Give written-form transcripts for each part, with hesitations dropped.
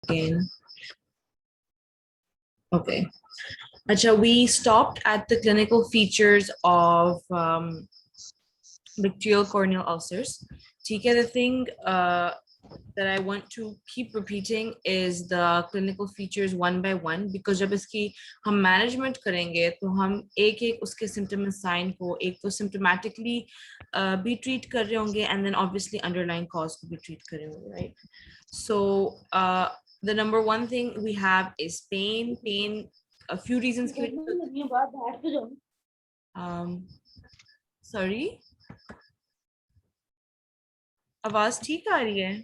second. Okay. Acha, we stopped at the clinical features of bacterial corneal ulcers. Okay, the thing that I want to keep repeating is the clinical features one by one, because जब इसकी हम management करेंगे तो हम एक एक उसके symptom and sign को एक तो symptomatically भी treat कर रहे होंगे and then obviously underlying cause को भी treat कर रहे होंगे, right? So the number one thing we have is pain. Pain, a few reasons. Sorry, आवाज ठीक आ रही है?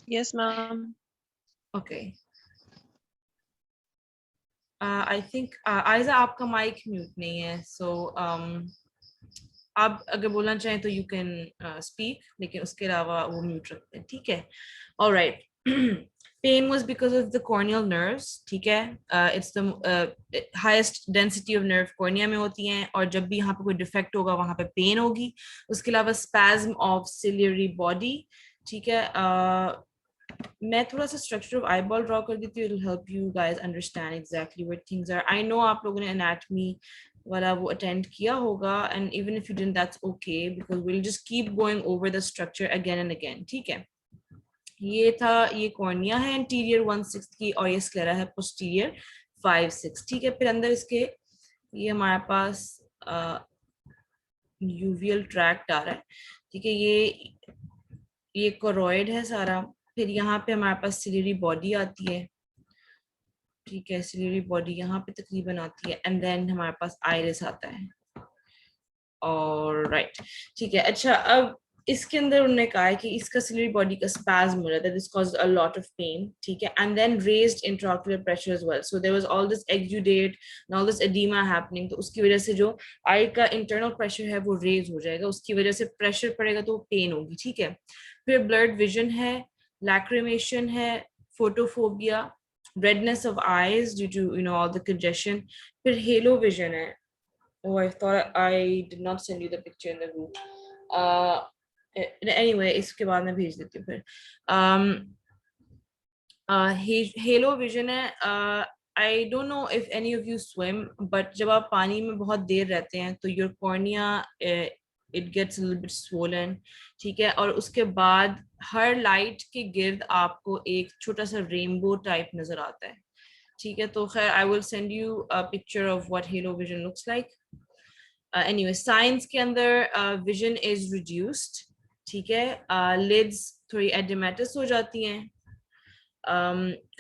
Yes, ma'am. Okay. I think Aiza, आपका mic mute नहीं है, so आप अगर बोलना चाहें तो you can speak, लेकिन उसके अलावा वो mute रखते हैं, ठीक है? All right. Pain was because of the corneal nerves, ठीक है? It's the highest density of nerve cornea में होती हैं, और जब भी यहाँ पे कोई defect होगा वहाँ पे pain होगी. उसके अलावा spasm of ciliary body, ठीक है? मैं थोड़ा सा structure of eyeball draw कर देती हूँ. It'll help you guys understand exactly where things are. I know आप लोगों ने anatomy वाला वो attend किया होगा, and even if you didn't, that's okay, because we'll just keep going over the structure again and again. ठीक है? ये था, ये कॉर्निया है anterior 1/6 की, और ये स्क्लेरा है posterior 5/6. ठीक है? फिर अंदर इसके ये हमारे पास uveal tract आ रहा है. ठीक है? ये कोरोइड है सारा. फिर यहाँ पे हमारे पास सिलियरी बॉडी आती है. ठीक है? सिलियरी बॉडी यहाँ पे तकरीबन आती है, एंड देन हमारे पास आइरिस आता है. और राइट, ठीक है. अच्छा, अब इसके अंदर उन्होंने कहा है कि इसका सिलियरी बॉडी का स्पैज्म हो रहा था, this caused a lot of pain. ठीक है? And then raised intraocular pressure as well. So there was all this exudate and all this oedema happening. तो उसकी वजह से जो आई का इंटरनल प्रेशर है वो रेज हो जाएगा, उसकी वजह से प्रेशर पड़ेगा तो पेन होगी. ठीक है? फिर ब्लर्ड विजन है, lacrimation है, photophobia, redness of eyes due to all the congestion. फिर halo vision है. Oh, I thought I did not send you the picture in the group. Anyway, इसके बाद मैं भेज देती हूँ फिर. Halo vision है. I don't know if any of you swim, but जब आप पानी में बहुत देर रहते हैं तो your cornea it gets a little bit swollen. ठीक है? और उसके बाद हर लाइट के गिर्द आपको एक छोटा सा रेनबो टाइप नजर आता है. ठीक है? तो खैर I will send you a picture of what halo vision looks like. Anyway, signs के अंदर vision is reduced. ठीक है? Lids थोड़ी edematous हो जाती हैं.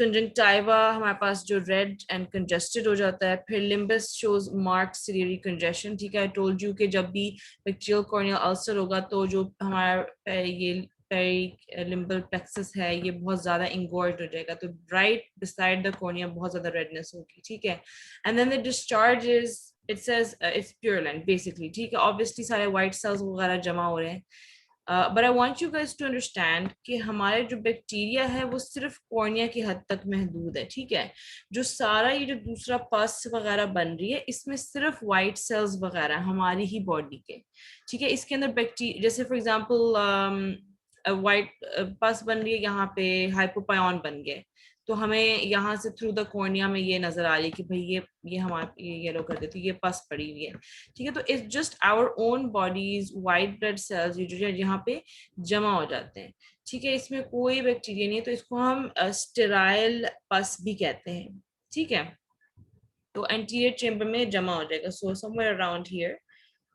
Conjunctiva हमारे पास जो red and congested हो जाता है. फिर limbus shows marked ciliary congestion. ठीक है? I told you कि जब भी bacterial corneal ulcer होगा तो जो हमारा ये पेरिलिम्बल plexus है ये बहुत ज्यादा engorged हो जाएगा, तो right beside the cornea बहुत ज्यादा redness होगी. ठीक है? And then the discharge is, it says it's purulent basically. ठीक है? Obviously सारे white cells वगैरह जमा हो रहे हैं. But I want you guys to understand कि हमारे जो बैक्टीरिया है वो सिर्फ कॉर्निया की हद तक महदूद है. ठीक है? जो सारा ये जो दूसरा पस वगैरह बन रही है इसमें सिर्फ वाइट सेल्स वगैरह हमारी ही बॉडी के. ठीक है? इसके अंदर बैक्टीरिया, जैसे फॉर एग्जांपल वाइट पस बन रही है, यहाँ पे हाइपोपायन बन गए, तो हमें यहाँ से थ्रू द कॉर्निया में ये नजर आ रही है कि भाई ये हमारे ये येलो कर देती है, ये पस पड़ी हुई है. ठीक है? तो it's just our own body's white blood cells जो यहाँ पे जमा हो जाते हैं. ठीक है? इसमें कोई बैक्टीरिया नहीं है, तो इसको हम स्टेराइल पस भी कहते हैं. ठीक है? तो एंटीरियर चेम्बर में जमा हो जाएगा. सो समवेयर अराउंड हियर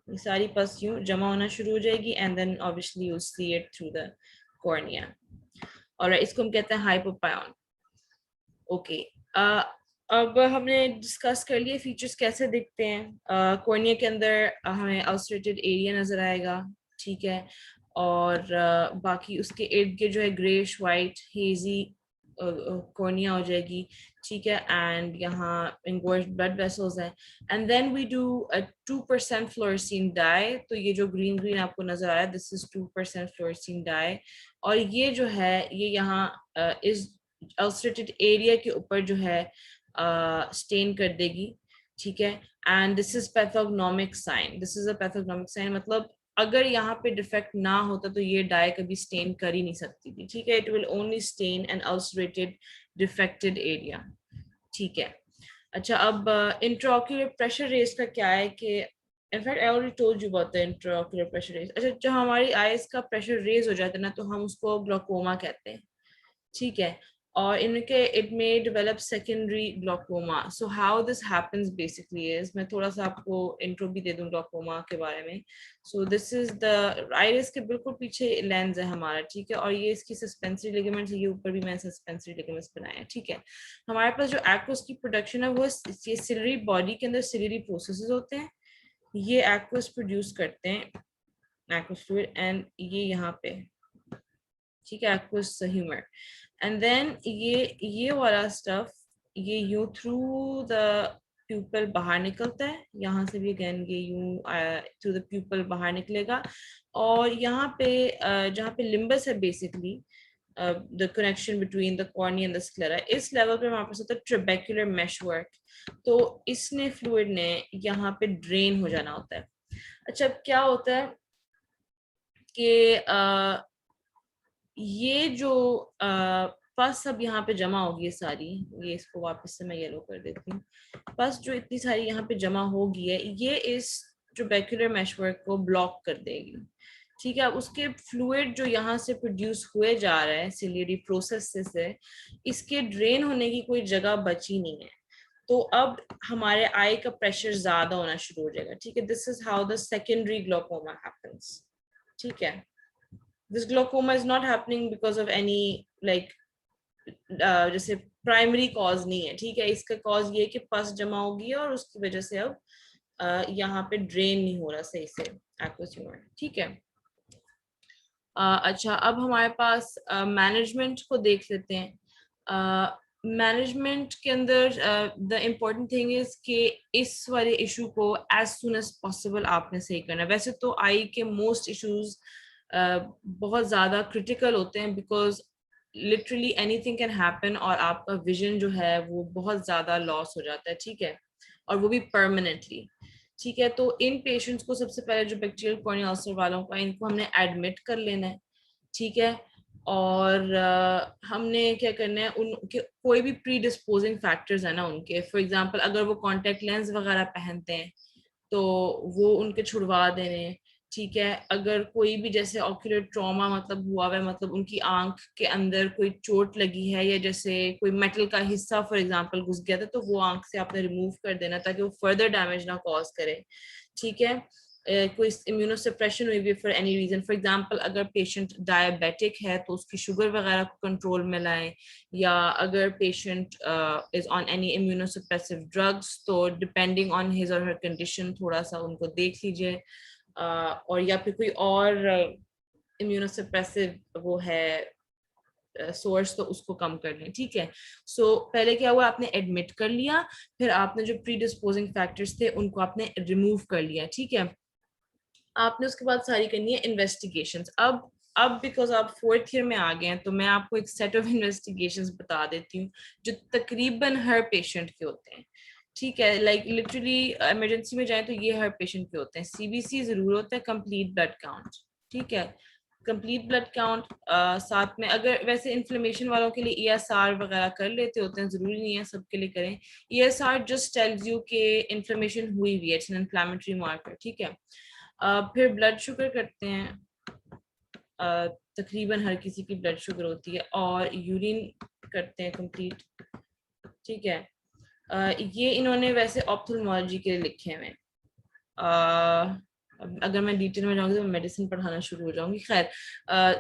ये सारी पस यूं जमा होना शुरू हो जाएगी, and then obviously you see it through the cornea. और इसको हम कहते हैं हाइपोपायन. ओके, अब हमने डिस्कस कर लिए फीचर्स कैसे दिखते हैं. कॉर्निया के अंदर हमें अल्सरेटेड एरिया नजर आएगा. ठीक है? और बाकी उसके इर्द गिर्द जो है ग्रेश वाइट हेजी कॉर्निया हो जाएगी. ठीक है? एंड यहाँ engorged blood vessels हैं. And then we do a 2% fluorescein dye. तो ये जो ग्रीन ग्रीन आपको नजर आ रहा है, दिस इज 2% फ्लोरेसीन डाई. और ये जो है ये यहाँ इस अल्सरेटेड एरिया के ऊपर जो है स्टेन कर देगी. ठीक है? And this is pathognomonic sign. This is a pathognomonic sign, मतलब अगर यहाँ पे डिफेक्ट ना होता तो ये डाई कभी स्टेन कर ही नहीं सकती थी, ठीक है। It will only stain an ulcerated defected area, ठीक है। अच्छा, अब इंट्राओक्यूलर प्रेशर रेज का क्या है कि in fact I already told you about the intraocular pressure raise. अच्छा, जब हमारी आईज का प्रेशर रेज हो जाता है ना, तो हम उसको ग्लोकोमा कहते हैं, ठीक है। और इनके it may develop secondary glaucoma. So how this happens basically is, मैं थोड़ा सा आपको इंट्रो भी दे दूं ग्लोकोमा के बारे में। So this is the iris के बिल्कुल पीछे लेंस है हमारा, ठीक है। और ये इसकी सस्पेंसरी लिगामेंट्स, ये ऊपर भी मैंने सस्पेंसरी लिगामेंट्स बनाए हैं, ठीक है। हमारे पास जो एक्वस की प्रोडक्शन है वो ये सिलरी बॉडी के अंदर सिलरी प्रोसेसेस होते हैं, ये एक्वस प्रोड्यूस करते हैं एक्वस फ्लूइड, एंड ये यहाँ पे, ठीक है, एक्वस ह्यूमर। एंड देन ये वाला स्टफ ये यूं थ्रू द प्यूपल बाहर निकलता है, यहाँ से भी अगेन ये यूं थ्रू द प्यूपल बाहर निकलेगा। और यहाँ पे जहाँ पे लिम्बस है basically, the connection between the cornea and the sclera, इस लेवल पे हमारे पास होता है ट्रेबेक्युलर मेशवर्क। तो इसने फ्लूइड ने यहाँ पे ड्रेन हो जाना होता है। अच्छा, अब क्या होता है कि ये जो पस अब यहाँ पे जमा होगी सारी, ये इसको वापस से मैं येलो कर देती हूँ। पस जो इतनी सारी यहाँ पे जमा होगी है, ये इस ट्रेबेक्युलर मेशवर्क को ब्लॉक कर देगी, ठीक है। उसके फ्लूइड जो यहाँ से प्रोड्यूस हुए जा रहा है सिलियरी प्रोसेस से, इसके ड्रेन होने की कोई जगह बची नहीं है। तो अब हमारे आई का प्रेशर ज्यादा होना शुरू हो जाएगा, ठीक है। This is how the secondary glaucoma happens, ठीक है। This glaucoma is not happening because of any like जैसे प्राइमरी कॉज नहीं है, ठीक है। इसका कॉज ये है कि पस जमा होगी और उसकी वजह से अब यहाँ पे ड्रेन नहीं हो रहा सही से एक्वस ह्यूमर, ठीक है। अच्छा, अब हमारे पास मैनेजमेंट को देख लेते हैं। मैनेजमेंट के अंदर द इम्पोर्टेंट थिंग इज कि इस वाले इशू को एज सुन एज पॉसिबल आपने सही करना है। वैसे तो आई के मोस्ट इश्यूज बहुत ज़्यादा क्रिटिकल होते हैं, because literally anything can happen और आपका विजन जो है वो बहुत ज़्यादा लॉस हो जाता है, ठीक है, और वो भी परमानेंटली, ठीक है। तो इन पेशेंट्स को सबसे पहले जो बैक्टीरियल कॉर्नियल अल्सर वालों का, इनको हमने एडमिट कर लेना है, ठीक है। और हमने क्या करना है, उनके कोई भी प्री डिस्पोजिंग फैक्टर्स है ना उनके, फॉर एग्जांपल अगर वो कॉन्टेक्ट लेंस वगैरह पहनते हैं तो वो उनके छुड़वा देने हैं, ठीक है। अगर कोई भी जैसे ऑक्यूलर ट्रॉमा मतलब हुआ है, मतलब उनकी आंख के अंदर कोई चोट लगी है या जैसे कोई मेटल का हिस्सा फॉर एग्जांपल घुस गया था, तो वो आंख से आपने रिमूव कर देना ताकि वो फर्दर डैमेज ना कॉज करे, ठीक है। कोई इम्यूनोसप्रेशन हुई भी for any reason, for example अगर पेशेंट डायबिटिक है तो उसकी शुगर वगैरह को कंट्रोल में लाएं, या अगर patient is on any immunosuppressive drugs तो डिपेंडिंग ऑन हिज और हर कंडीशन थोड़ा सा उनको देख लीजिए, और या फिर कोई और इम्यूनोसप्रेसिव वो है सोर्स, तो उसको कम कर लें, ठीक है। सो पहले क्या हुआ, आपने एडमिट कर लिया, फिर आपने जो प्री डिस्पोजिंग फैक्टर्स थे उनको आपने रिमूव कर लिया, ठीक है। आपने उसके बाद सारी करनी है इन्वेस्टिगेशंस। अब बिकॉज आप फोर्थ ईयर में आ गए हैं तो मैं आपको एक सेट ऑफ इन्वेस्टिगेशंस बता देती हूँ जो तकरीबन हर पेशेंट के होते हैं, ठीक है। लाइक लिटरली इमरजेंसी में जाए तो ये हर पेशेंट के होते हैं। सीबीसी जरूर होता है, कंप्लीट ब्लड काउंट, ठीक है। कंप्लीट ब्लड काउंट, साथ में अगर वैसे इन्फ्लेमेशन वालों के लिए ईएसआर वगैरह कर लेते होते हैं, जरूरी नहीं है सबके लिए करें। ईएसआर जस्ट टेल्स यू कि इन्फ्लेमेशन हुई हुई है, इट्स एन इन्फ्लेमेटरी मार्कर, ठीक है। फिर ब्लड शुगर करते हैं, तकरीबन हर किसी की ब्लड शुगर होती है, और यूरिन करते हैं कंप्लीट, ठीक है। ये इन्होंने वैसे ऑप्थेल्मोलॉजी के लिए लिखे हुए हैं। अगर मैं डिटेल में जाऊंगी तो मैं मेडिसिन पढ़ाना शुरू हो जाऊंगी। खैर,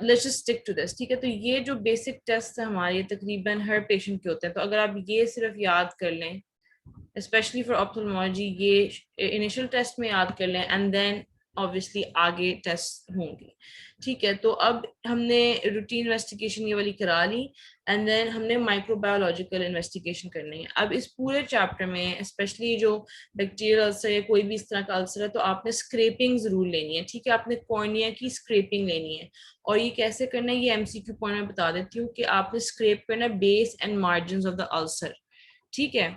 let's just stick to this, ठीक है। तो ये जो बेसिक टेस्ट है हमारे तकरीबन हर पेशेंट के होते हैं, तो अगर आप ये सिर्फ याद कर लें, स्पेशली फॉर ऑप्थेल्मोलॉजी, ये इनिशियल टेस्ट में याद कर लें एंड देन ऑब्वियसली आगे टेस्ट होंगे, ठीक है। तो अब हमने रूटीन इन्वेस्टिगेशन ये वाली करा ली, एंड देन हमने माइक्रोबायोलॉजिकल इन्वेस्टिगेशन करनी है। अब इस पूरे चैप्टर में स्पेशली जो बैक्टीरियल अल्सर या कोई भी इस तरह का अल्सर है तो आपने स्क्रैपिंग जरूर लेनी है, ठीक है। आपने कॉर्निया की स्क्रैपिंग लेनी है, और ये कैसे करना है ये एमसीक्यू पॉइंट में बता देती हूँ कि आपने स्क्रैप करना है base and margin of the ulcer, ठीक है।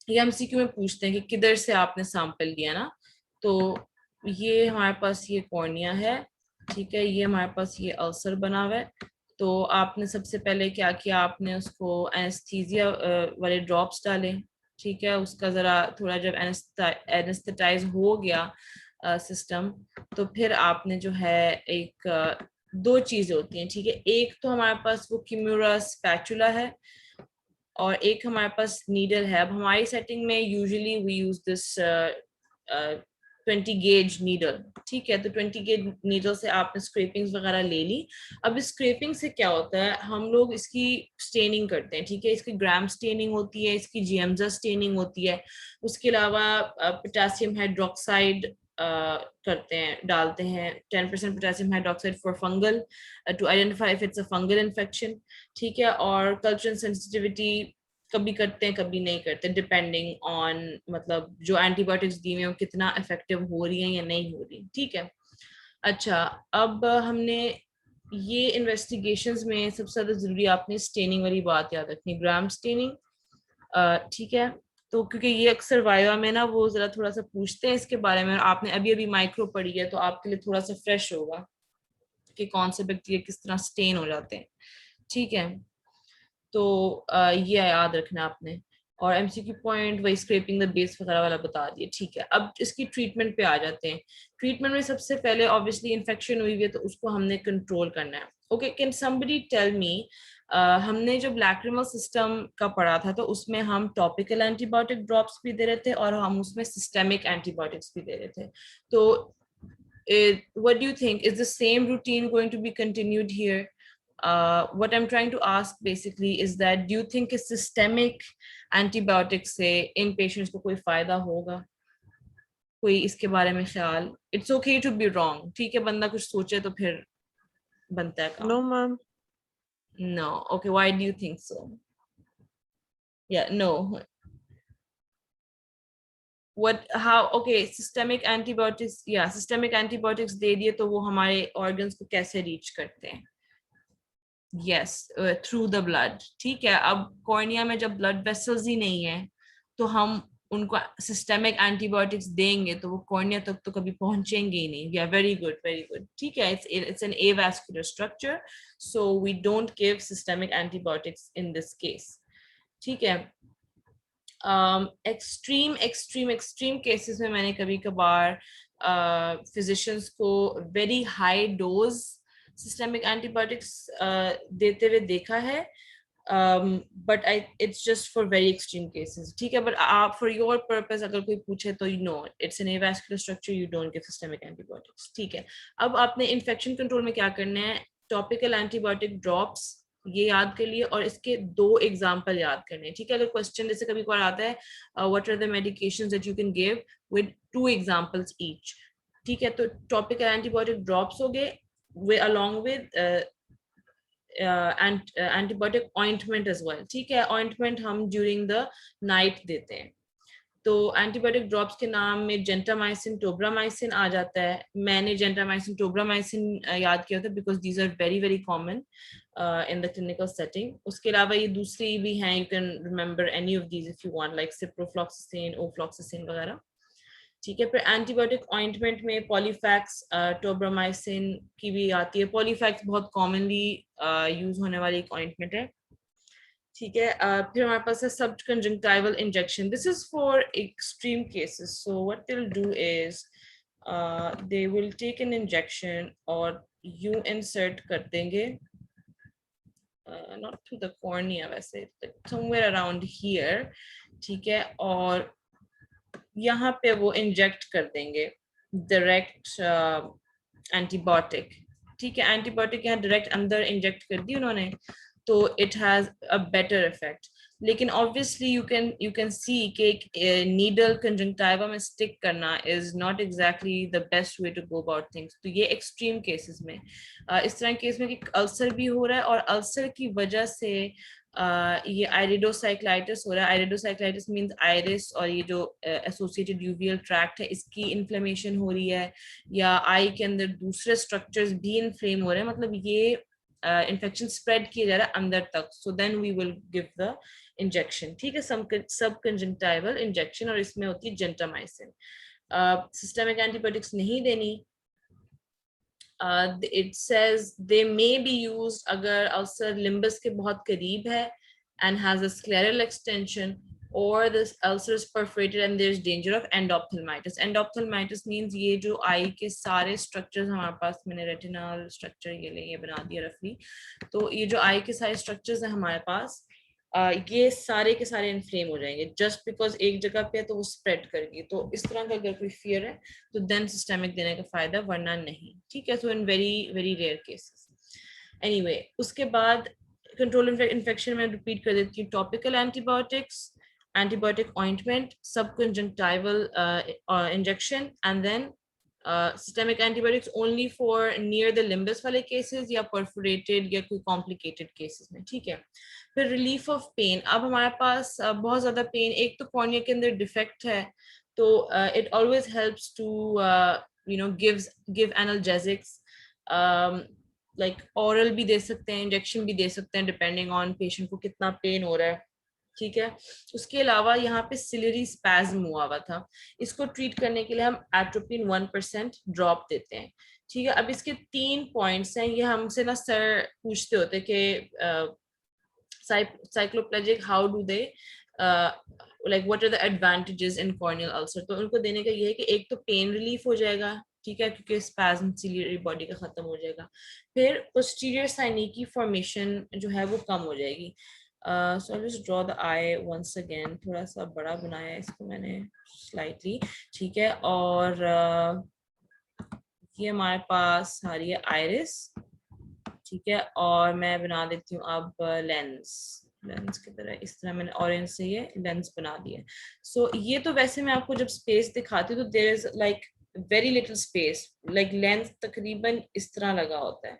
ये एमसीक्यू में पूछते हैं कि किधर से आपने सैंपल लिया ना, तो ये हमारे पास ये कॉर्निया है, ठीक है, ये हमारे पास ये अल्सर बना हुआ है। तो आपने सबसे पहले क्या किया, आपने उसको एनेस्थीसिया वाले ड्रॉप्स डाले, ठीक है, उसका ज़रा थोड़ा जब एनेस्थेटाइज हो गया सिस्टम, तो फिर आपने जो है एक दो चीज़ें होती हैं, ठीक है, एक तो हमारे पास वो किम्यूरा स्पैचुला है और एक हमारे पास नीडल है। अब हमारी सेटिंग में usually we use this 20 gauge needle, ठीक है, तो 20 गेज नीडल से आपने स्क्रैपिंग्स वगैरह ले ली। अब इस स्क्रैपिंग से क्या होता है, हम लोग इसकी स्टेनिंग करते हैं, ठीक है, इसकी ग्राम स्टेनिंग होती है, इसकी जीएमजा स्टेनिंग होती है, उसके अलावा पोटेशियम हाइड्रोक्साइड करते हैं, डालते हैं 10% potassium hydroxide for fungal to identify if it's a fungal infection, ठीक है, और कल्चर सेंसिटिविटी कभी करते हैं कभी नहीं करते, डिपेंडिंग ऑन मतलब जो एंटीबायोटिक्स दी हुई हैं कितना इफेक्टिव हो रही हैं या नहीं हो रही, ठीक है। अच्छा, अब हमने ये इन्वेस्टिगेशंस में सबसे ज्यादा जरूरी आपने स्टेनिंग वाली बात याद रखनी, ग्राम स्टेनिंग, ठीक है। तो क्योंकि ये अक्सर वाइवा में ना वो जरा थोड़ा सा पूछते हैं इसके बारे में, और आपने अभी अभी माइक्रो पढ़ी है तो आपके लिए थोड़ा सा फ्रेश होगा कि कौन से बैक्टीरिया किस तरह स्टेन हो जाते हैं, ठीक है। तो ये याद रखना आपने। और एमसीक्यू पॉइंट वही स्क्रैपिंग द बेस वगैरह वाला बता दिए, ठीक है। अब इसकी ट्रीटमेंट पे आ जाते हैं। ट्रीटमेंट में सबसे पहले ऑब्वियसली इन्फेक्शन हुई हुई है तो उसको हमने कंट्रोल करना है। Okay, can somebody tell me, हमने जब लैक्रिमल सिस्टम का पढ़ा था तो उसमें हम टॉपिकल एंटीबायोटिक ड्रॉप्स भी दे रहे थे और हम उसमें सिस्टेमिक एंटीबायोटिक्स भी दे रहे थे। तो what do you think, is the same routine going to be continued here? What I'm trying to ask basically is that do you think a systemic antibiotic से इन patients को कोई फायदा होगा? कोई इसके बारे में ख्याल? It's okay to be wrong, ठीक है, बंदा कुछ सोचे तो फिर बनता है काम। No, ma'am. No, okay, why do you think so? Yeah, no. What, how, okay, systemic antibiotics, yeah, systemic antibiotics दे दिए तो वो हमारे organs को कैसे reach करते हैं? यस, थ्रू द ब्लड, ठीक है। अब कॉर्निया में जब ब्लड वेसल्स ही नहीं है तो हम उनको सिस्टेमिक एंटीबायोटिक्स देंगे तो वो कॉर्निया तक तो कभी पहुंचेंगे ही नहीं। या वेरी गुड, वेरी गुड, ठीक है, it's an avascular structure, so we don't give systemic antibiotics in this case, ठीक है। एक्सट्रीम एक्सट्रीम एक्सट्रीम केसेस में मैंने कभी कभार फिजिशियंस को very high dose systemic antibiotics देते हुए देखा है, but I it's just for very extreme cases, ठीक है। बट आप फॉर योर पर्पस अगर कोई पूछे तो you know it's an avascular structure, you don't give systemic antibiotics, ठीक है। अब आपने इन्फेक्शन कंट्रोल में क्या करना है, टॉपिकल एंटीबायोटिक ड्रॉप्स ये याद कर लिए और इसके दो एग्जाम्पल याद करने, ठीक है। अगर क्वेश्चन जैसे कभी कभार आता है what are the medications that you can give with 2 examples each, ठीक है, तो टॉपिकल एंटीबायोटिक ड्रॉप्स हो गए वे along with antibiotic ointment as well, ठीक है। ऑइंटमेंट हम ड्यूरिंग द नाइट देते हैं। तो एंटीबायोटिक ड्रॉप्स के नाम में जेंटामाइसिन, टोब्रामाइसिन आ जाता है। मैंने जेंटामाइसिन, टोब्रामाइसिन याद किया था because these are very very common in the clinical setting. उसके अलावा ये दूसरी भी हैं, you can remember any of these if you want, like ciprofloxacin, ofloxacin वगैरह, ठीक है। फिर एंटीबायोटिक ऑइंटमेंट में पॉलीफैक्स, टोब्रामाइसिन की भी आती है। पॉलीफैक्स बहुत कॉमनली यूज होने वाली एक ऑइंटमेंट है, ठीक है। फिर हमारे पास है subconjunctival injection, this is for extreme cases, so what they will do is they will take an injection और यू इंसर्ट कर देंगे, नॉट थ्रू द कॉर्निया वैसे, समवेयर अराउंड हियर, ठीक है, और यहाँ पे वो इंजेक्ट कर देंगे डायरेक्ट एंटीबायोटिक, ठीक है। एंटीबायोटिक यहाँ डायरेक्ट अंदर इंजेक्ट कर दी उन्होंने, तो it has a better effect. लेकिन ऑब्वियसली यू कैन सी कि एक नीडल कंजंक्टिवा में स्टिक करना is not exactly the best way to go about things. तो ये एक्सट्रीम केसेस में, इस तरह केस में कि अल्सर भी हो रहा है और अल्सर की वजह से ये आइरिडोसाइक्लाइटिस हो रहा है। आइरिडोसाइक्लाइटिस मींस आइरिस और ये जो एसोसिएटेड यूवियल ट्रैक्ट है इसकी इन्फ्लेमेशन हो रही है, या आई के अंदर दूसरे स्ट्रक्चर्स भी इन्फ्लेम हो रहे हैं, मतलब ये इन्फेक्शन स्प्रेड किया जा रहा है अंदर तक। So then we will give the injection, ठीक है, सब कंजंक्टिवल इंजेक्शन, और इसमें होती है जेंटामाइसिन। सिस्टमिक एंटीबायोटिक्स नहीं देनी. It says they may be used अगर ulcer limbus के बहुत करीब है and has a scleral extension, or this ulcer is perforated and there's danger of endophthalmitis. Endophthalmitis means ये जो eye के सारे structures हमारे पास, मैंने retinal structure ये बना दिया रफली, तो ये जो eye के सारे structures हैं हमारे पास, ये सारे के सारे इन्फ्लेम हो जाएंगे जस्ट बिकॉज एक जगह पे है तो वो स्प्रेड करेगी. तो इस तरह का अगर कोई फियर है तो देन सिस्टेमिक देने का फायदा, वरना नहीं. ठीक है, so in very very rare cases. Anyway, उसके बाद कंट्रोल इन्फेक्शन में रिपीट कर देती हूँ. Topical antibiotics, antibiotic ointment, subconjunctival injection, and then systemic antibiotics only for near the limbus वाले cases या perforated या कोई complicated cases में. ठीक है, फिर relief of pain. अब हमारे पास बहुत ज़्यादा पेन, एक तो कॉर्निया के अंदर डिफेक्ट है, तो it always helps to give analgesics, like oral भी दे सकते हैं, इंजेक्शन भी दे सकते हैं, depending on patient को कितना पेन हो रहा है. ठीक है, उसके अलावा यहाँ पे सिलरी स्पैज्म हुआ था, इसको ट्रीट करने के लिए हम एट्रोपिन 1% ड्रॉप देते हैं. ठीक है, अब इसके 3 पॉइंट्स हैं. ये हमसे ना सर पूछते होते कि cycloplegic how do they like what are the advantages in corneal ulcer. तो उनको देने का ये है कि एक तो पेन रिलीफ हो जाएगा, ठीक है, क्योंकि स्पैज्म सिलियरी बॉडी का खत्म हो जाएगा. फिर पोस्टीरियर साइनिकी फॉर्मेशन जो है वो कम हो जाएगी. So I'll just draw the eye once again. थोड़ा सा बड़ा बनाया है इसको मैंने slightly. ठीक है, और ये हमारे पास आ रही है आयरिस. ठीक है, और मैं बना देती हूँ अब लेंस की तरह. इस तरह मैंने ऑरेंज से ये लेंस बना दिया. सो ये तो वैसे मैं आपको जब स्पेस दिखाती हूँ तो there is like very little space, like lens तकरीबन इस तरह लगा होता है,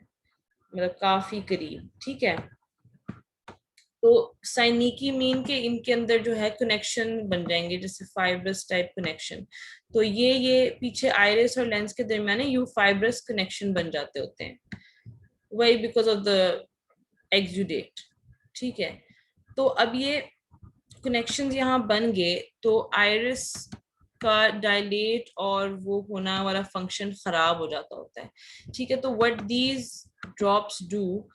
मतलब काफी करीब. ठीक है, तो साइनिकी मीन के इनके अंदर जो है कनेक्शन बन जाएंगे जैसे फाइब्रस टाइप कनेक्शन. तो ये पीछे आइरिस और लेंस के दरमियान यू फाइब्रस कनेक्शन बन जाते होते हैं, वही बिकॉज ऑफ द एक्सुडेट. ठीक है, तो अब ये कनेक्शंस यहाँ बन गए तो आइरिस का डायलेट और वो होना वाला फंक्शन खराब हो जाता होता है. ठीक है, तो what these drops do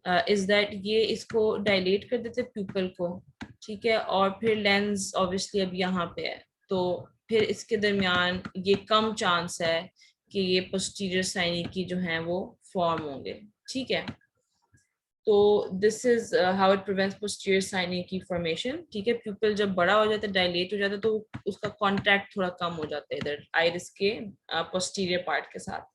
is that ये इसको डायलेट कर देते प्यूपल को. ठीक है, और फिर लेंस ऑब्वियसली अब यहाँ पे है, तो फिर इसके दरमियान ये कम चांस है कि ये पोस्टीरियर साइनिकी जो है वो फॉर्म होंगे. ठीक है, तो this is how it prevents posterior synechiae formation. ठीक है, प्यूपल जब बड़ा हो जाता है, डायलेट हो जाता है, तो उसका कॉन्टैक्ट थोड़ा कम हो जाता है इधर आइरिस के पोस्टीरियर पार्ट के साथ.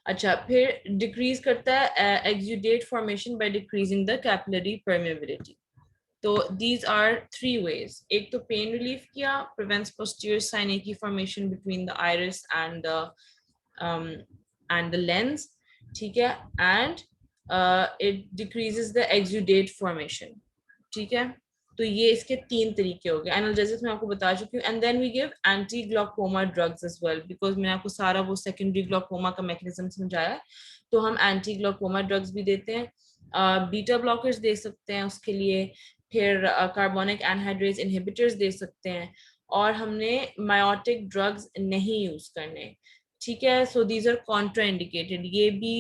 अच्छा, फिर डिक्रीज करता है exudate formation by decreasing the capillary permeability. तो these are 3 ways. एक तो पेन रिलीफ किया, prevents posterior synechiae formation between the iris and the lens. ठीक है, and it decreases the exudate formation. ठीक है, तो ये इसके 3 तरीके हो गए. एनाल्जेसिक्स मैं आपको बता चुकी हूँ. And then we give anti glaucoma drugs as well, because मैंने आपको सारा वो सेकेंडरी ग्लूकोमा का मैकेनिज्म समझाया, तो हम एंटी ग्लूकोमा ड्रग्स भी देते हैं. बीटा ब्लॉकर्स दे सकते हैं उसके लिए, फिर कार्बोनिक एनहाइड्रेज इनहिबिटर्स दे सकते हैं, और हमने मायोटिक ड्रग्स नहीं यूज करने. ठीक है, so these are contraindicated. ये भी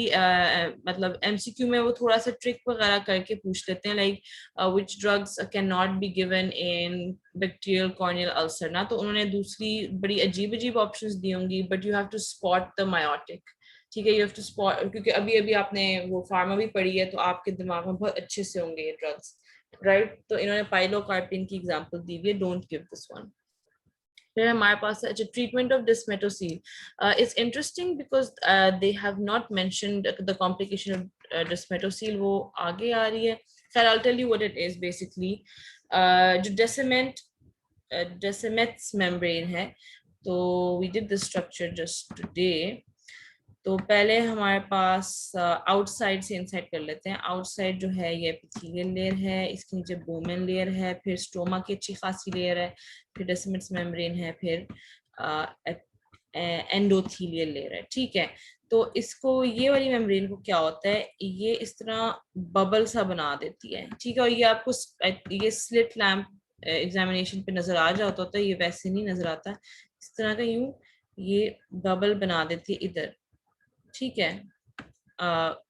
मतलब एमसीक्यू में वो थोड़ा सा ट्रिक वगैरह करके पूछ लेते हैं, like which drugs can not be given in bacterial corneal ulcer ना, तो उन्होंने दूसरी बड़ी अजीब अजीब ऑप्शंस दी होंगी, but you have to spot the miotic. ठीक है, यू हैव टू स्पॉट, क्योंकि अभी अभी आपने वो फार्मा भी पढ़ी है, तो आपके दिमाग में बहुत अच्छे से होंगे ये ड्रग्स, राइट. तो इन्होंने पाइलोकार्पिन की एग्जांपल दी हुई है, डोंट गिव दिस वन. फिर हमारे पास है treatment of descemetocele. It's interesting because they have not mentioned the complication of descemetocele, वो आगे आ रही है. खैर, I will tell you what it is. Basically जो डेसिमेट्स मेम्ब्रेन है, तो we did the structure just today. तो पहले हमारे पास आउटसाइड से इनसाइड कर लेते हैं. आउटसाइड जो है ये एपिथेलियल लेयर है, इसके नीचे बोमेन लेयर है, फिर स्टोमा की अच्छी खासी लेयर है, फिर डेसिमेट्स मेम्ब्रेन है, फिर एंडोथेलियल लेयर है. ठीक है, तो इसको ये वाली मेम्ब्रेन को क्या होता है, ये इस तरह बबल सा बना देती है. ठीक है, और ये आपको ये स्लिट लैम्प एग्जामिनेशन पे नजर आ जाता होता है, ये वैसे नहीं नजर आता. इस तरह का यूं ये बबल बना देती है इधर, ठीक है,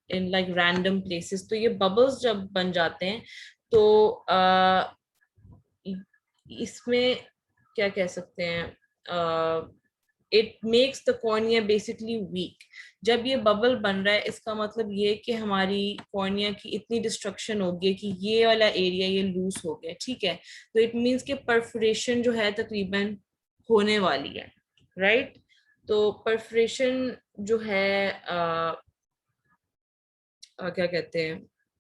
इन लाइक रैंडम प्लेसेस। तो ये बबल्स जब बन जाते हैं तो इसमें क्या कह सकते हैं, it makes the cornea basically weak. जब ये बबल बन रहा है इसका मतलब ये कि हमारी कॉर्निया की इतनी डिस्ट्रक्शन हो गई कि ये वाला एरिया ये लूज हो गया, ठीक है। तो इट मीन्स कि परफोरेशन जो है तकरीबन होने वाली है, राइट। तो परफोरेशन जो है क्या कहते हैं,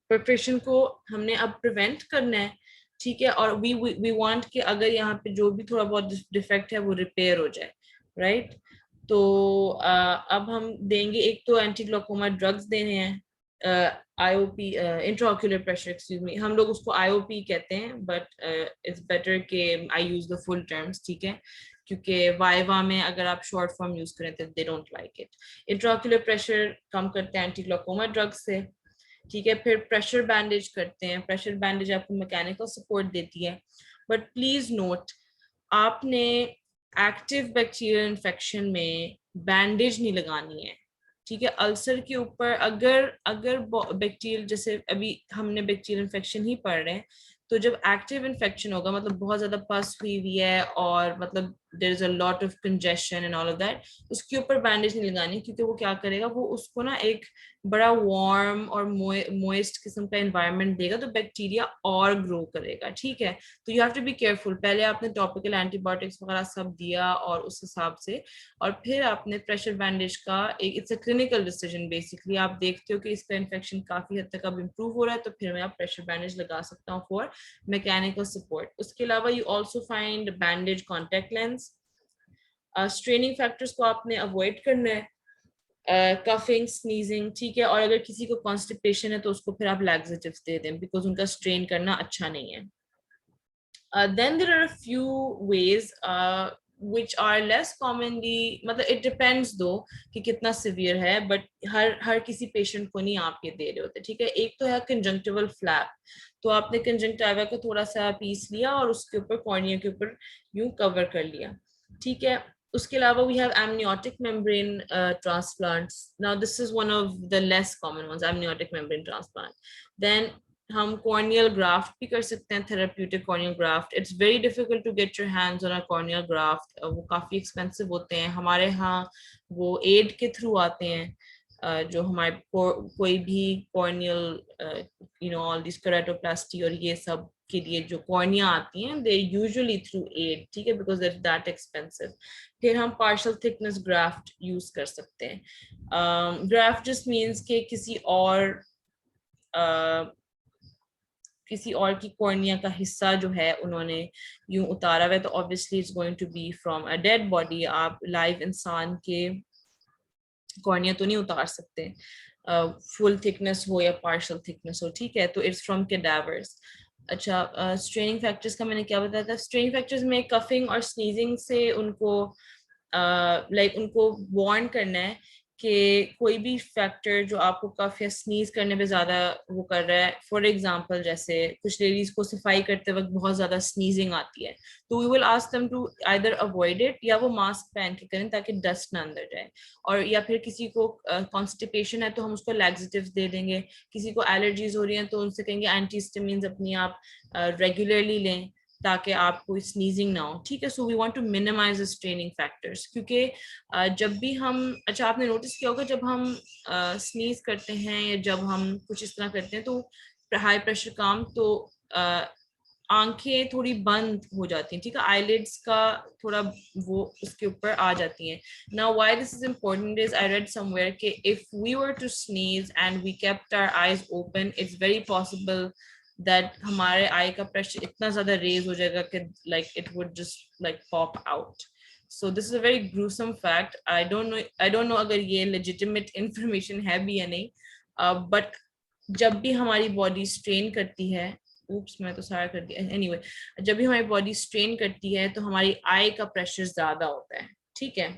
परफेक्शन को हमने अब प्रिवेंट करना है, ठीक है। और वी वांट कि अगर यहाँ पे जो भी थोड़ा बहुत डिफेक्ट है वो रिपेयर हो जाए, राइट। तो अब हम देंगे, एक तो एंटी ग्लोकोमा ड्रग्स देने हैं, IOP, intraocular pressure, excuse me, हम लोग उसको आईओपी कहते हैं, बट इट्स बेटर के आई यूज द फुल टर्म्स, ठीक है, क्योंकि वाइवा में अगर आप शॉर्ट फॉर्म यूज करें तो they don't like it. Intraocular pressure कम करते हैं एंटी ग्लोकोमा ड्रग से, ठीक है। फिर प्रेशर बैंडेज करते हैं, प्रेशर बैंडेज आपको मैकेनिकल सपोर्ट देती है, बट प्लीज नोट आपने एक्टिव बैक्टीरियल इन्फेक्शन में बैंडेज नहीं लगानी है, ठीक है। अल्सर के ऊपर अगर अगर बैक्टीरियल, जैसे अभी हमने बैक्टीरियल इन्फेक्शन ही पढ़ रहे हैं, तो जब एक्टिव इन्फेक्शन होगा मतलब बहुत ज्यादा पस हुई हुई है और मतलब there is a lot of congestion and all of that, उसके ऊपर बैंडेज नहीं लगानी, क्योंकि वो क्या करेगा, वो उसको ना एक बड़ा वार्म और मोइस्ट किस्म का एनवायरनमेंट देगा, तो बैक्टीरिया और ग्रो करेगा, ठीक है। तो you have to be careful. पहले आपने टॉपिकल एंटीबायोटिक्स वगैरह सब दिया और उस हिसाब से, और फिर आपने प्रेशर बैंडेज का एक, it's a clinical decision basically, आप देखते हो कि इसका इन्फेक्शन काफी हद तक अब इम्प्रूव हो रहा है तो फिर मैं आप प्रेशर बैंडेज लगा सकता हूँ फॉर मैकेनिकल सपोर्ट। उसके अलावा you also find bandage contact lens. Straining factors को आपने अवॉइड करना है, कफिंग, स्नीजिंग, ठीक है। और अगर किसी को कॉन्स्टिपेशन है तो उसको फिर आप लैक्सेटिव्स दे दें, बिकॉज उनका स्ट्रेन करना अच्छा नहीं है। Then there are a few ways which are less commonly, मतलब it depends though कि कितना सिवियर है, बट हर किसी पेशेंट को नहीं आप ये दे रहे होते, ठीक है। एक तो है कंजंक्टिवल फ्लैप, तो आपने कंजंक्टिवा को थोड़ा सा पीस लिया और उसके ऊपर कॉर्निया के ऊपर यूं कवर कर लिया, ठीक है। उसके अलावा we have amniotic membrane transplants. Now this is one of the less common ones, amniotic membrane transplant. Then हम कॉर्नियल ग्राफ्ट भी कर सकते हैं, therapeutic corneal graft. It's very difficult to get your hands on a corneal graft, वो काफ़ी expensive होते हैं। हमारे यहाँ वो एड के थ्रू आते हैं, जो हमारे कोई भी corneal you know all this keratoplasty और ये सब के लिए जो कॉर्निया आती हैं दे यूजुअली थ्रू एड, ठीक है, बिकॉज दैट दैट एक्सपेंसिव। फिर हम पार्शियल थिकनेस ग्राफ्ट यूज कर सकते हैं। ग्राफ्ट जस्ट मीन्स के किसी और की कॉर्निया का हिस्सा जो है उन्होंने यूं उतारा हुआ है, तो obviously it's going to be from a dead body. आप लाइव इंसान के कॉर्निया तो नहीं उतार सकते, फुल थिकनेस हो या पार्शियल थिकनेस हो, ठीक है। तो इट्स फ्रॉम कैडावर्स। अच्छा, स्ट्रेनिंग फैक्टर्स का मैंने क्या बताया था, स्ट्रेनिंग फैक्टर्स में कफिंग और स्नीजिंग से उनको उनको वार्न करना है कि कोई भी फैक्टर जो आपको कफ या स्नीज करने पे ज्यादा वो कर रहा है, फॉर एग्जांपल जैसे कुछ लेडीज को सफाई करते वक्त बहुत ज्यादा स्नीजिंग आती है, तो we will ask them to either avoid it या वो मास्क पहन के करें ताकि डस्ट ना अंदर जाए। और या फिर किसी को कॉन्स्टिपेशन है तो हम उसको लैक्सेटिव्स दे देंगे, किसी को एलर्जीज हो रही हैं तो उनसे कहेंगे एंटीहिस्टामिन्स अपनी आप रेगुलरली लें ताकि आपको स्नीजिंग ना हो, ठीक है। So we want to minimise straining factors, क्योंकि जब भी हम, अच्छा आपने नोटिस किया होगा जब हम स्नीज करते हैं या जब हम कुछ इस तरह करते हैं तो हाई प्रेशर काम तो आंखें थोड़ी बंद हो जाती हैं, ठीक है, आईलिड्स का थोड़ा वो उसके ऊपर आ जाती हैं। Now why this is important is I read somewhere कि if we were to sneeze and we kept our eyes open, it's very possible that हमारे आई का प्रेशर इतना ज्यादा रेज हो जाएगा कि like it would just like pop out. So this is a very gruesome fact. I don't know अगर ये legitimate information है भी या नहीं, बट जब भी हमारी बॉडी स्ट्रेन करती है, उप्स मैं तो सारा कर दिया, एनीवे, जब भी हमारी बॉडी स्ट्रेन करती है तो हमारी आई का प्रेशर ज्यादा होता है, ठीक है।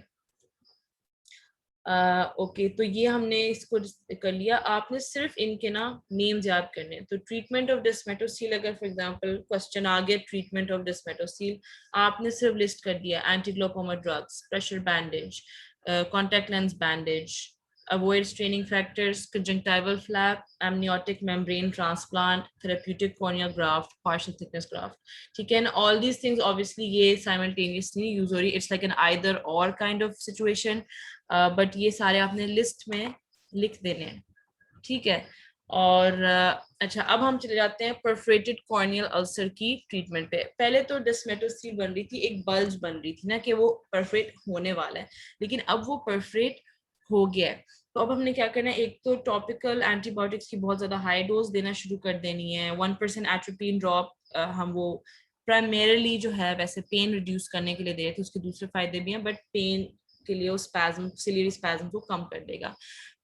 ओके, तो ये हमने इसको कर लिया। आपने सिर्फ इनके ना नेम्स याद करने हैं। तो ट्रीटमेंट ऑफ डिस्मेटोसील, अगर फॉर एग्जांपल क्वेश्चन आ गया ट्रीटमेंट ऑफ डिस्मेटोसील, आपने सिर्फ लिस्ट कर दिया anti glaucoma drugs, pressure bandage, contact lens bandage, avoid straining factors, conjunctival flap, amniotic membrane transplant, therapeutic corneal graft, partial thickness graft. ठीक है, and all these things obviously ये simultaneously use हो रही, it's like an either or kind of situation, but ये सारे आपने list में लिख देने हैं, ठीक है। और अच्छा, अब हम चले जाते हैं परफोरेटेड कॉर्नियल अल्सर की ट्रीटमेंट पे। पहले तो डिस्मेटोसील बन रही थी, एक बल्ज बन रही थी ना कि वो परफोरेट होने वाला है, लेकिन अब वो परफोरेट हो गया है। तो अब हमने क्या करना है, एक तो टॉपिकल एंटीबायोटिक्स की बहुत ज्यादा हाई डोज देना शुरू कर देनी है। 1% एट्रोपिन ड्रॉप हम वो प्राइमरीली जो है वैसे पेन रिड्यूस करने के लिए दे रहे थे, उसके दूसरे फायदे भी हैं, बट पेन के लिए वो स्पैज्म, सिलियरी स्पैज्म को कम कर देगा।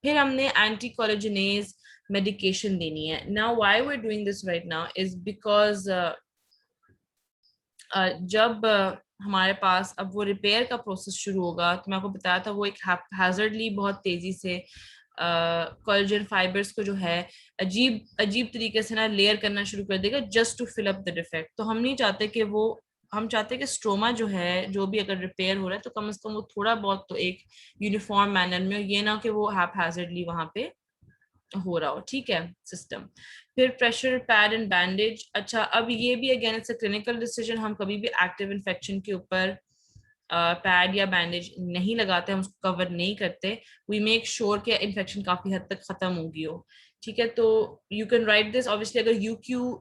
फिर हमने एंटी कोलेजनेज मेडिकेशन देनी है। Now why we are doing this right now is because जब हमारे पास अब वो रिपेयर का प्रोसेस शुरू होगा, तो मैं आपको बताया था वो एक हैजर्डली बहुत तेजी से कोलेजन फाइबर्स को जो है अजीब अजीब तरीके से ना लेयर करना शुरू कर देगा just to fill up the defect. तो हम नहीं चाहते कि वो, हम चाहते हैं कि स्ट्रोमा जो है जो भी अगर रिपेयर हो रहा है तो कम से कम वो थोड़ा बहुत तो एक यूनिफॉर्म मैनर में, ये ना कि वो हैजर्डली वहां पे हो रहा हो, ठीक है सिस्टम। फिर प्रेशर पैड एंड बैंडेज। अच्छा, अब ये भी again it's a clinical decision, हम कभी भी एक्टिव इन्फेक्शन के ऊपर पैड या बैंडेज नहीं लगाते, हम उसको कवर नहीं करते। वी मेक श्योर कि इन्फेक्शन काफी हद तक खत्म होगी हो, ठीक है। तो you can write this, obviously अगर UQ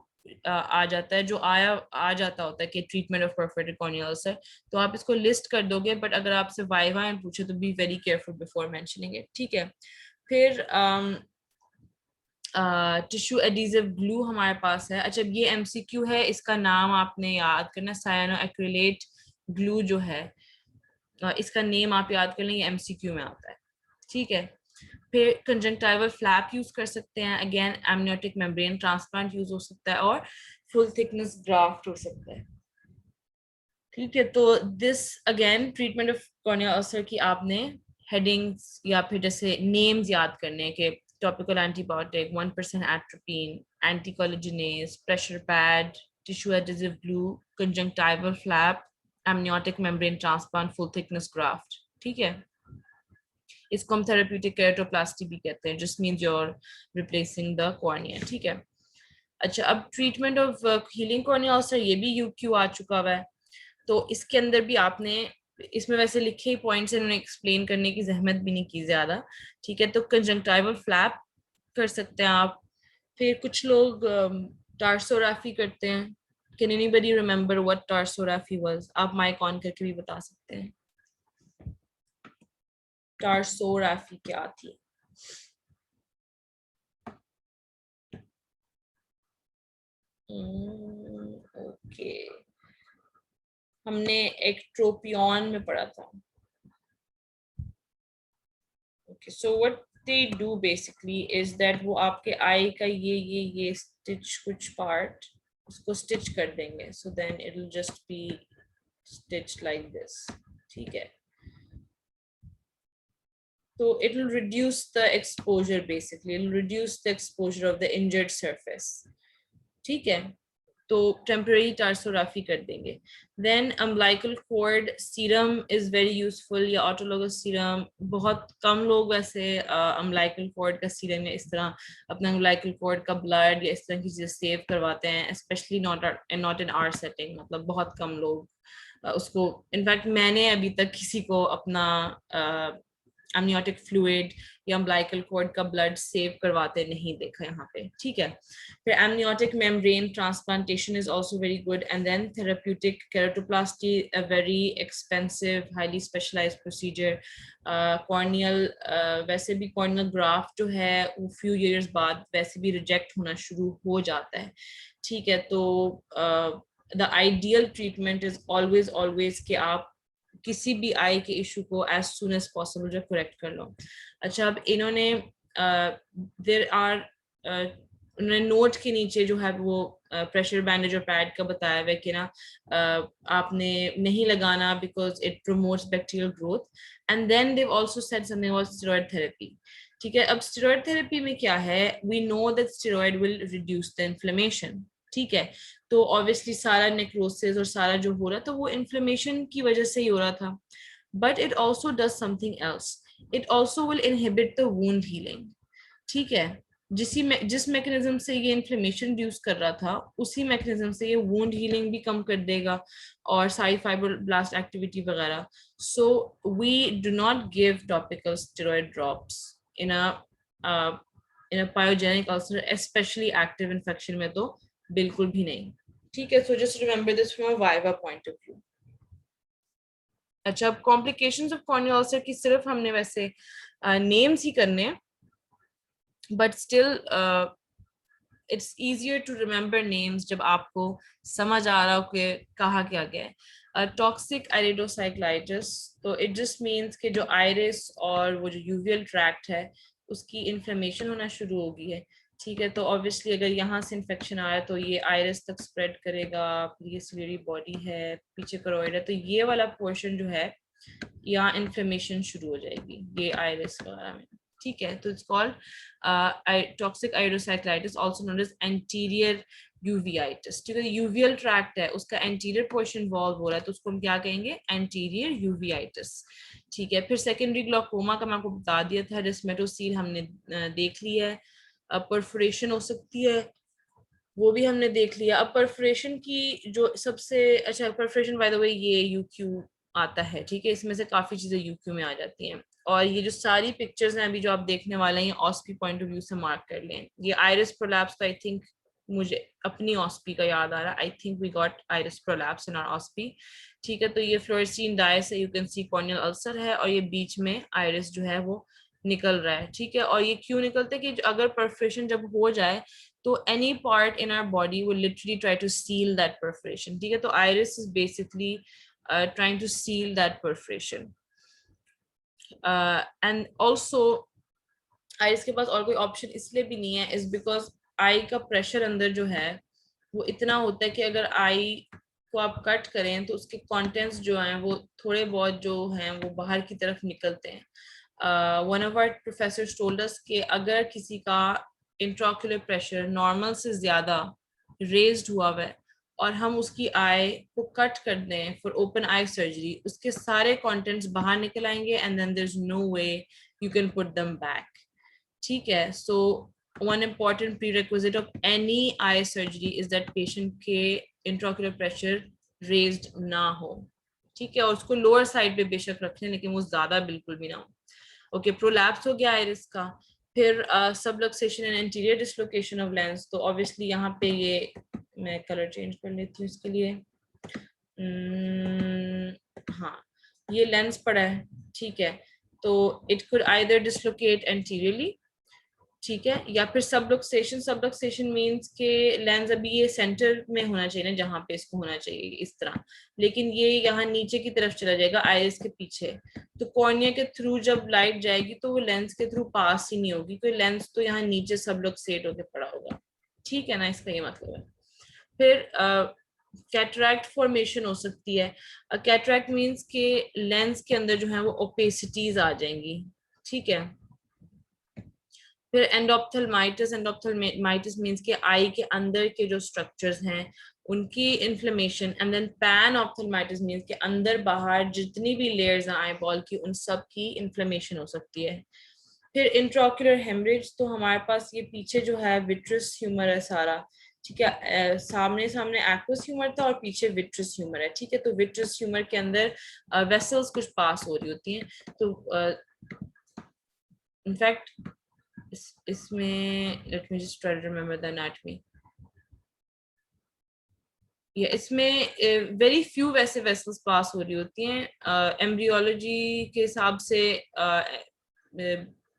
आ जाता है, जो आ जाता होता है कि treatment of perforated corneal ulcer, तो आप इसको लिस्ट कर दोगे, बट अगर आपसे वाइवा में पूछे तो be very careful before mentioning it, ठीक है। फिर टिश्यू एडिजिव ग्लू हमारे पास है। अच्छा, ये MCQ है, इसका नाम आपने याद करना, साइनो एक्रिलेट ग्लू जो है, इसका नेम आप याद कर लें, ये MCQ में आता है, ठीक है। फिर कंजंक्टिवल फ्लैप यूज कर सकते हैं, again amniotic membrane transplant use हो सकता है, और फुल थिकनेस ग्राफ्ट हो सकता है, ठीक है। तो this again treatment of corneal ulcer की आपने हेडिंग्स या फिर जैसे नेम्स याद करने हैं कि topical antibiotic, 1% atropine, anticholinesterase, pressure pad, tissue adhesive glue, conjunctival flap, amniotic membrane transplant, full thickness graft, ठीक है। इसको हम थेरेप्यूटिक केराटोप्लास्टी भी कहते हैं, just means you are replacing the cornea, ठीक है। अच्छा, अब treatment of healing corneal ulcer, ये भी UQ आ चुका हुआ है। तो इसके अंदर भी आपने, इसमें वैसे लिखे ही पॉइंट्स इन्होंने एक्सप्लेन करने की जहमत भी नहीं की ज्यादा, ठीक है। तो कंजंक्टिवल फ्लैप कर सकते हैं आप। फिर कुछ लोग टार्सोग्राफी करते हैं। Can anybody remember what tarsorrhaphy was? आप माइक ऑन करके भी बता सकते हैं टार्सोग्राफी क्या थी। ओके, हमने एक्ट्रोपियन में पढ़ा था। Okay, so what they do basically is that वो आपके आई का ये stitch कुछ part उसको stitch कर देंगे, so then it'll just be stitched like this, ठीक है। So it will reduce the exposure, basically it will reduce the exposure of the injured surface, ठीक है। तो टेम्पररी टार्सोग्राफी कर देंगे। Then umbilical cord serum is very useful, या autologous serum. बहुत कम लोग वैसे अम्बिलिकल कॉर्ड का सीरम या इस तरह अपना अम्बिलिकल कॉर्ड का ब्लड या इस तरह की चीजें सेव करवाते हैं, especially not in our setting, मतलब बहुत कम लोग उसको, इनफैक्ट मैंने अभी तक किसी को अपना अमनियोटिक फ्लूइड या अम्बिलिकल कॉर्ड का ब्लड सेव करवाते नहीं देखा यहाँ पे, ठीक है। फिर amniotic membrane transplantation is also very good, and then therapeutic keratoplasty, a very expensive highly specialized procedure. corneal वैसे भी corneal graft जो है वो few years बाद वैसे भी reject होना शुरू हो जाता है, ठीक है। तो the ideal treatment is always कि आप किसी भी आई के इशू को as soon as possible जो करेक्ट कर लो। अच्छा, अब इन्होंने there are उन्होंने नोट के नीचे जो है वो प्रेशर बैंडेज और पैड का बताया हुआ है कि ना आपने नहीं लगाना because it promotes bacterial growth. And then they also said something about steroid therapy. ठीक है, अब स्टेरॉइड थेरेपी में क्या है, we know that steroid will reduce the inflammation. ठीक है, तो ऑब्वियसली सारा नेक्रोसिस और सारा जो हो रहा था वो इन्फ्लेमेशन की वजह से ही हो रहा था. But it also does something else, it also will inhibit the wound healing. ठीक है, जिस मैकेनिज्म से ये इन्फ्लेमेशन रिड्यूस कर रहा था उसी मैकेनिज्म से ये वुंड हीलिंग भी कम कर देगा और सारी फाइब्रोब्लास्ट एक्टिविटी वगैरह. So we do not give topical steroid drops in a pyogenic ulcer, specially active infection में तो बिल्कुल भी नहीं. ठीक है, so just remember this from a viva point of view. अच्छा, अब कॉम्प्लिकेशंस ऑफ कॉर्नियल अल्सर की सिर्फ हमने वैसे नेम्स ही करने हैं, but still it's easier to remember names जब आपको समझ आ रहा हो कि कहा क्या गया है. टॉक्सिक आइरिडोसाइक्लाइटिस, तो इट जस्ट मीन्स कि जो आइरिस और वो जो यूवियल ट्रैक्ट है उसकी इन्फ्लेमेशन होना शुरू हो गई है. ठीक है, तो ऑब्वियसली अगर यहाँ से इन्फेक्शन आया तो ये आइरिस तक स्प्रेड करेगा, फिर ये सिलियरी बॉडी है, पीछे करोइड है, तो ये वाला पोर्शन जो है यहाँ इन्फ्लेमेशन शुरू हो जाएगी ये आइरिस वगैरह में. ठीक है, तो it's called toxic iridocyclitis, also known as anterior uveitis. ठीक है, यूवियल ट्रैक्ट है उसका एंटीरियर पोर्शन इन्वॉल्व हो रहा है तो उसको हम क्या कहेंगे, एंटीरियर यूवियाइटिस. ठीक है, फिर सेकेंडरी ग्लाइकोमा का मैं आपको बता दिया था, डिस्मेटोसील हमने देख लिया है. परफोरेशन हो सकती है, वो भी हमने देख लिया. अब परफोरेशन की जो सबसे अच्छा, परफोरेशन बाय द वे ये यूक्यू आता है. ठीक है, इसमें से काफी चीजें यूक्यू में आ जाती हैं. और ये जो सारी पिक्चर्स हैं अभी जो आप देखने वाले हैं ऑस्पी पॉइंट ऑफ व्यू से मार्क कर लें. ये आइरिस प्रोलैप्स तो आई थिंक मुझे अपनी ऑस्पी का याद आ रहा है, I think we got iris prolapse in our OSPE. ठीक है, तो ये फ्लोरेसीन डायस है, you can see corneal ulcer है और ये बीच में आइरिस जो है वो निकल रहा है. ठीक है, और ये क्यों निकलता है कि अगर परफोरेशन जब हो जाए तो any part in our body will literally try to seal that perforation. ठीक है, तो iris is basically trying to seal that perforation. And also iris के पास और कोई option इसलिए भी नहीं है is because eye का pressure अंदर जो है वो इतना होता है कि अगर eye को आप कट करें तो उसके contents जो हैं वो थोड़े बहुत जो हैं वो बाहर की तरफ निकलते हैं. One of our professors told us कि अगर किसी का इंट्राक्युलर प्रेशर नॉर्मल से ज्यादा रेज्ड हुआ है और हम उसकी आई को कट कर दें फॉर ओपन आई सर्जरी, उसके सारे कंटेंट्स बाहर निकल आएंगे and then there is no way you can put them back. ठीक है, so one important prerequisite of any eye surgery is that patient के इंट्राक्युलर प्रेशर रेज्ड ना हो. ठीक है, और उसको लोअर साइड पे बेशक रखें लेकिन वो ज्यादा बिल्कुल भी ना हो. ओके, प्रोलैप्स हो गया आइरिस का. फिर subluxation and anterior dislocation of lens, तो ऑब्वियसली यहाँ पे ये मैं कलर चेंज कर लेती हूँ इसके लिए. हाँ, ये लेंस पड़ा है. ठीक है, तो it could either dislocate anteriorly. ठीक है, या फिर सबलक्सेशन. सबलक्सेशन मींस के लेंस अभी ये सेंटर में होना चाहिए ना जहाँ पे इसको होना चाहिए इस तरह, लेकिन ये यहाँ नीचे की तरफ चला जाएगा आइरिस के पीछे. तो कॉर्निया के थ्रू जब लाइट जाएगी तो वो लेंस के थ्रू पास ही नहीं होगी क्योंकि लेंस तो यहाँ नीचे सबलक्सेट होकर पड़ा होगा. ठीक है ना, इसका ये मतलब है. फिर कैटरैक्ट फॉर्मेशन हो सकती है. कैटरैक्ट मींस के लेंस के अंदर जो है वो ओपेसिटीज आ जाएंगी. ठीक है, फिर एंडोप्थेल्माइटिस. एंडोप्थेल्माइटिस मींस के आई के अंदर के जो स्ट्रक्चर्स हैं उनकी inflammation. And then panophthalmitis means के अंदर बाहर जितनी भी लेयर्स हैं आई बॉल की उन सब की इन्फ्लेमेशन हो सकती है. फिर इंट्राक्युलर हेमरेज, तो हमारे पास ये पीछे जो है विट्रस ह्यूमर है सारा. ठीक है, सामने सामने एक्वस ह्यूमर था और पीछे विट्रस ह्यूमर है. ठीक है, तो विट्रस ह्यूमर के अंदर वेसल्स कुछ पास हो रही होती हैं. तो इनफैक्ट इसमें let me just try to remember the anatomy. ये इसमें वेरी फ्यू वैसे वेसल्स पास हो रही होती हैं. एम्ब्रियोलॉजी के हिसाब से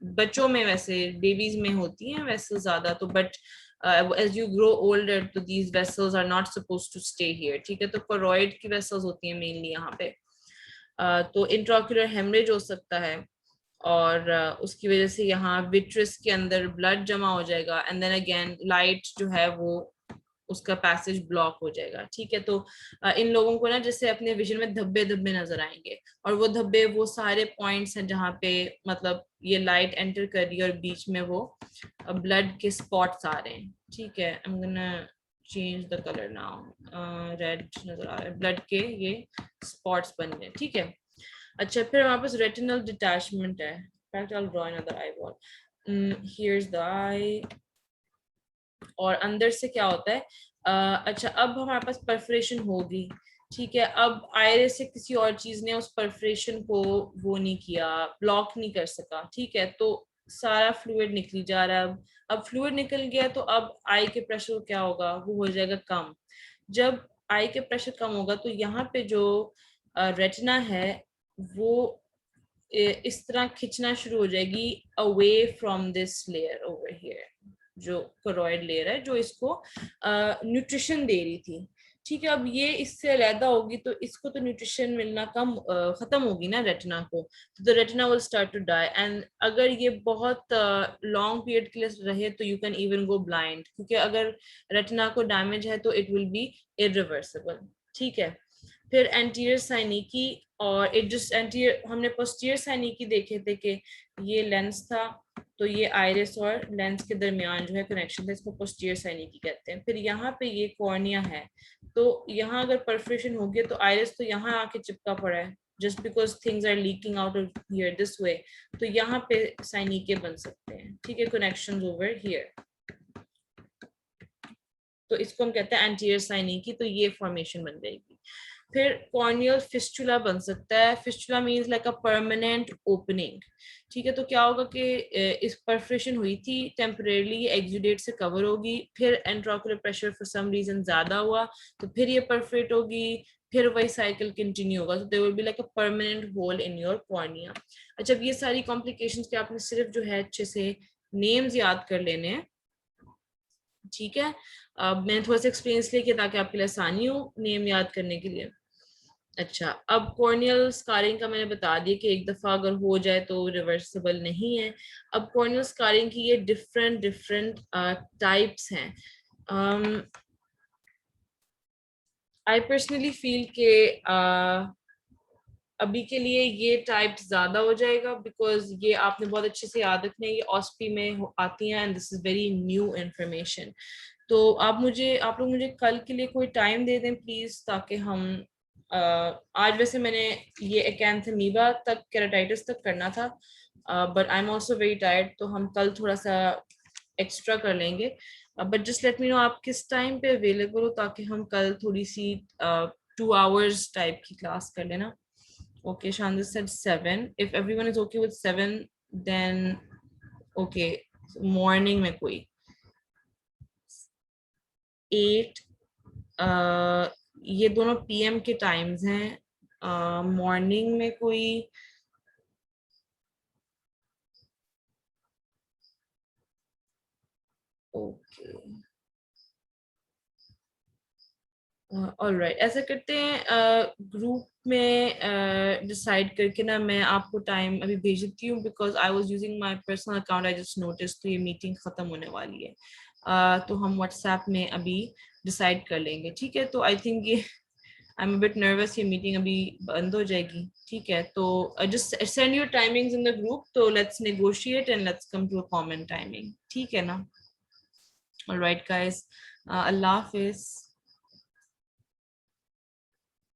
बच्चों में वैसे बेबीज में होती हैं वेसल्स ज्यादा, तो but as you grow older तो these vessels are not supposed to stay here. ठीक है, तो करोइड की वेसल्स होती हैं मेनली यहाँ पे. तो इंट्राक्युलर हेमरेज हो सकता है. और उसकी वजह से यहाँ विट्रस के अंदर ब्लड जमा हो जाएगा एंड देन अगेन लाइट जो है वो उसका पैसेज ब्लॉक हो जाएगा। ठीक है, तो इन लोगों को ना जैसे अपने विजन में धब्बे धब्बे नजर आएंगे और वो धब्बे वो सारे पॉइंट्स हैं जहाँ पे मतलब ये लाइट एंटर कर रही है और बीच में वो ब्लड के स्पॉट्स आ रहे हैं। ठीक है, I am gonna change the colour now, red नजर आ रहा है, ब्लड के ये स्पॉट्स बन गए। ठीक है, अच्छा फिर हमारे पास रेटिनल डिटैचमेंट है। fact I'll draw another eyeball. Here's the eye. और अंदर से क्या होता है, अच्छा अब हमारे पास परफोरेशन होगी। ठीक है, अब आयरिस से किसी और चीज ने उस परफोरेशन को वो नहीं किया, ब्लॉक नहीं कर सका। ठीक है, तो सारा फ्लूइड निकली जा रहा है। अब फ्लूइड निकल गया तो अब आई के प्रेशर क्या होगा, वो हो जाएगा कम। जब आई के प्रेशर कम होगा तो यहाँ पे जो रेटिना है वो इस तरह खिंचना शुरू हो जाएगी away from this layer over here, जो कोरोइड लेयर है जो इसको न्यूट्रिशन दे रही थी। ठीक है, अब ये इससे अलहदा होगी तो इसको तो न्यूट्रिशन मिलना कम खत्म होगी ना रेटिना को, तो retina will start to die. And अगर ये बहुत लॉन्ग पीरियड के लिए रहे तो you can even go blind, क्योंकि अगर रेटिना को डैमेज है तो इट विल बी इरिवर्सिबल। ठीक है, फिर एंटीरियर साइनिकी और एडजस्ट एंटीरियर, हमने पोस्टीरियर साइनिकी देखे थे कि ये लेंस था तो ये आइरिस और लेंस के दरमियान जो है कनेक्शन था, इसको पोस्टीरियर साइनिकी कहते हैं। फिर यहाँ पे ये कॉर्निया है, तो यहाँ अगर परफोरेशन हो गया तो आइरिस तो यहाँ आके चिपका पड़ा है just because things are leaking out of here this way, तो यहाँ पे साइनिके बन सकते हैं। ठीक है, कनेक्शंस ओवर हियर, तो इसको हम कहते हैं एंटीरियर साइनिकी, तो ये फॉर्मेशन बन जाएगी। फिर कॉर्नियल फिस्टुला बन सकता है। Fistula means like a permanent opening. ठीक है, तो क्या होगा कि इस परफोरेशन हुई थी टेम्परेरीली, एक्सुडेट से कवर होगी, फिर एंट्रोकुलर प्रेशर फॉर सम रीजन ज्यादा हुआ तो फिर ये परफोरेट होगी, फिर वही साइकिल कंटिन्यू होगा, तो there will be like a permanent hole in your cornea. अच्छा, अब ये सारी कॉम्प्लिकेशंस के आपने सिर्फ जो है अच्छे से नेम्स याद कर लेने हैं। ठीक है, अब मैंने थोड़ा सा एक्सप्लेन इसलिए किया ताकि आपके लिए आसानी हो नेम याद करने के लिए। अच्छा, अब कॉर्नियल स्कारिंग का मैंने बता दिया कि एक दफा अगर हो जाए तो रिवर्सिबल नहीं है। अब कॉर्नियल स्कारिंग की ये डिफरेंट डिफरेंट टाइप्स हैं। आई पर्सनली फील के अभी के लिए ये टाइप ज्यादा हो जाएगा बिकॉज ये आपने बहुत अच्छे से याद रखना है, ये ऑस्पी में आती हैं and this is very new information. तो आप लोग मुझे कल के लिए कोई टाइम दे दें प्लीज, ताकि हम आज वैसे मैंने ये एक्यांथेमीबा तक, केराटाइटिस तक करना था, but I am also very tired, तो हम कल थोड़ा सा एक्स्ट्रा कर लेंगे। But just let me know आप किस टाइम पे अवेलेबल हो ताकि हम कल थोड़ी सी 2 hours टाइप की क्लास कर लेना। Okay, Shanda said 7. If everyone is okay with 7, then okay. Morning में कोई 8, ये दोनों पीएम के टाइम्स हैं। मॉर्निंग में कोई ओके, ऑलराइट, ऐसा करते हैं ग्रुप में डिसाइड करके ना मैं आपको टाइम अभी भेज देती हूँ because I was using my personal account, I just notice, तो ये मीटिंग खत्म होने वाली है। तो हम व्हाट्सएप में अभी डिसाइड कर लेंगे। ठीक है, तो आई थिंक ये आई एम बिट नर्वस, ये मीटिंग अभी बंद हो जाएगी। ठीक है, तो just send your timings in the group, तो let's negotiate and let's come to a common timing. ठीक है ना? ऑलराइट गाइस, अल्लाह हाफिज।